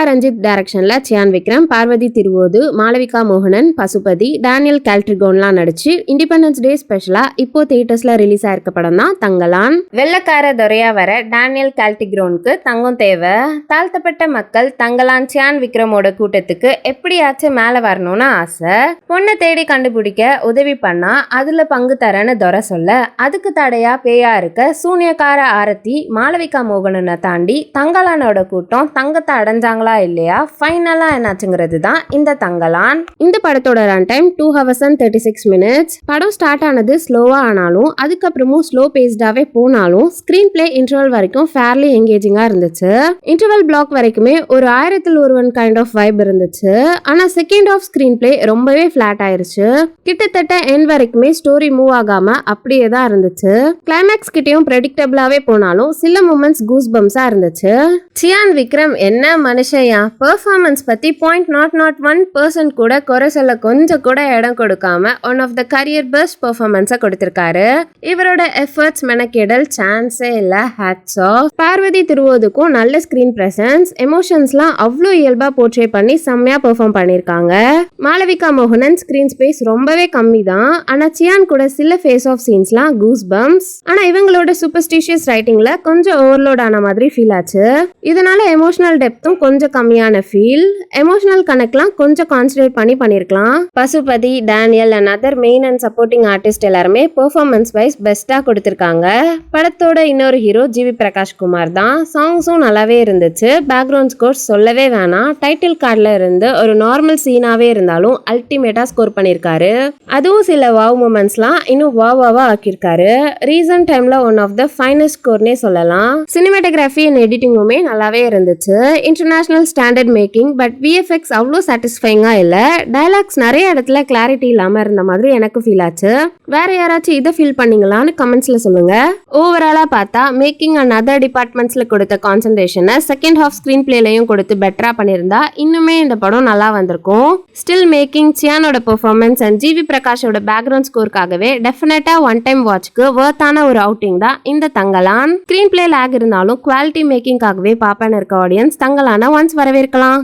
ரஞ்சித் டைரக்ஷன்ல சியான் விக்ரம், பார்வதி திருவோது, மாளவிகா மோகனன், பசுபதி, டேனியல் கால்ட்ரிகோன்லாம் நடிச்சு independence day ஸ்பெஷலா இப்போ தியேட்டர்ஸ்ல ரிலீஸ் ஆயிருக்க படம் தான் தங்கலான். வெள்ளக்கார துறையா வர டேனியல் கால்ட்ரிகோனுக்கு தங்கம் தேவை. தாழ்த்தப்பட்ட மக்கள் தங்கலான் சியான் விக்ரமோட கூட்டத்துக்கு எப்படியாச்சும் மேல வரணும்னு ஆசை. பொண்ணை தேடி கண்டுபிடிக்க உதவி பண்ணா அதுல பங்கு தரேன்னு துரை சொல்ல, அதுக்கு தடையா பேயா இருக்க சூனியக்கார ஆரத்தி மாளவிகா மோகனனை தாண்டி தங்கலானோட கூட்டம் தங்கத்தை அடைஞ்சாங்களா இல்லையா, ஃபைனலா என்னாச்சுங்கிறது தான் இந்த தங்கலான். இந்த படத்தோட run time 2 hours and 36 minutes. படம் ஸ்டார்ட் ஆனது ஸ்லோவா ஆனாலும் அதுக்கப்புறமும் ஸ்லோ பேஸ்டாவே போனாலும் ஸ்கிரீன் பிளே இன்டர்வல் வரைக்கும் ஃபேர்லி எங்கேஜிங்கா இருந்துச்சு. இன்டர்வல் பிளாக் வரைக்குமே ஒரு 1001 கைண்ட் ஆஃப் வைப் இருந்துச்சு. ஆனா செகண்ட் ஆஃப் ஸ்கிரீன் பிளே ரொம்பவே ஃபிளாட் ஆயிருச்சு. கிட்டத்தட்ட எண்ட் வரைக்குமே ஸ்டோரி மூவ் ஆகாம அப்படியே தான் இருந்துச்சு. கிளைமேக்ஸ் கிட்டயும் ப்ரெடிக்டபிளாவே போனாலும் சில மூமெண்ட்ஸ் கூஸ் பம்ஸா இருந்துச்சு. சியான் விக்ரம் என்ன மனுஷயா, பெர்ஃபார்மன்ஸ் பத்தி 0.001% கூட குறை சொல்ல கொஞ்சம் கூட இடம் கொடுக்காம one of the career best பெர்ஃபார்மன்ஸை கொடுத்திருக்காரு. இவரோட எஃபர்ட்ஸ் மெனக்கெடல் சான்ஸே இல்ல. Hats off. பார்வதி திருவோதுக்கும் நல்ல ஸ்கிரீன் பிரசன்ஸ், எமோஷன்ஸ்லாம் அவ்வளோ இயல்பா போர்ட்ரே பண்ணி செம்மையா பெர்ஃபார்ம் பண்ணிருக்காங்க. மாளவிகா மோகனன் ஸ்கிரீன் ஸ்பேஸ் ரொம்பவே கம்மி தான். ஆனா சியான் கூட சில ஃபேஸ் ஆஃப் சீன்ஸ்லாம் கூஸ் பம்ஸ். ஆனா இவங்களோட சூப்பர்ஸ்டிஷியஸ் ரைட்டிங்ல கொஞ்சம் ஓவர்லோட் ஆன மாதிரி ஃபீல் ஆச்சு. இதனால எமோஷனல் டெப்த்தும் கொஞ்சம் கம்மியான ஃபீல். எமோஷனல் கனெக்ட்லாம் கொஞ்சம் கான்சன்ட்ரேட் பண்ணி பண்ணிருக்கலாம். Pasupathi, Daniel and other main and supporting artist எல்லாருமே பெர்ஃபார்மன்ஸ் வைஸ் பெஸ்டா கொடுத்திருக்காங்க. படத்தோட இன்னொரு ஹீரோ ஜிவி பிரகாஷ் குமார் தான். சாங்ஸும் நல்லாவே இருந்துச்சு. பேக்ரவுண்ட் ஸ்கோர் சொல்லவே வேணாம். டைட்டில் கார்ட்ல இருந்து ஒரு நார்மல் சீனாவே இருந்தாலும் அல்டிமேட்டா ஸ்கோர் பண்ணிருக்காரு. அதுவும் சில வாவ் மூமெண்ட்ஸ்லாம் இன்னும் வாவாவா ஆக்கியிருக்காரு. ரீசன்ட் டைம்ல ஒன் ஆஃப் த ஃபைனஸ்ட் ஸ்கோர்னே சொல்லலாம். சினிமாட்டோகிராஃபி அண்ட் எடிட்டிங்குமே நல்லாவே இருந்துச்சு. International standard making, but VFX அவ்வளோ சாட்டிஸ்ஃபைங்கா இல்ல. டயலாக்ஸ் நிறைய இடத்துல கிளாரிட்டி இல்லாம இருந்த மாதிரி எனக்கு ஃபீல் ஆச்சு. வேற யாராச்சும் இதை ஃபீல் பண்ணீங்களான்னு கமெண்ட்ஸ்ல சொல்லுங்க. ஓவராலா பார்த்தா மேக்கிங் அண்ட் அதர் டிபார்ட்மெண்ட்ஸ்ல கொடுத்த கான்சன்ட்ரேஷனை செகண்ட் ஹாஃப் ஸ்கிரீன் பிளேலையும் கொடுத்து பெட்டரா பண்ணியிருந்தா இன்னுமே இந்த படம் நல்லா வந்திருக்கும். ஸ்டில் மேக்கிங், சியானோட பெர்ஃபார்மன்ஸ் அண்ட் ஜிவி பிரகாஷோட பேக்ரவுண்ட் ஸ்கோருக்காகவே டெஃபினட்டா ஒன் டைம் வாட்ச்க்கு வர்த்தான ஒரு அவுட்டிங் தான் இந்த தங்கலான். ஸ்கிரீன் பிளே லேக் இருந்தாலும் குவாலிட்டி மேக்கிங்காகவே பாப்பான்னு இருக்க ஆடியன்ஸ் தங்கலான ஒன்ஸ் வரவேற்கலாம்.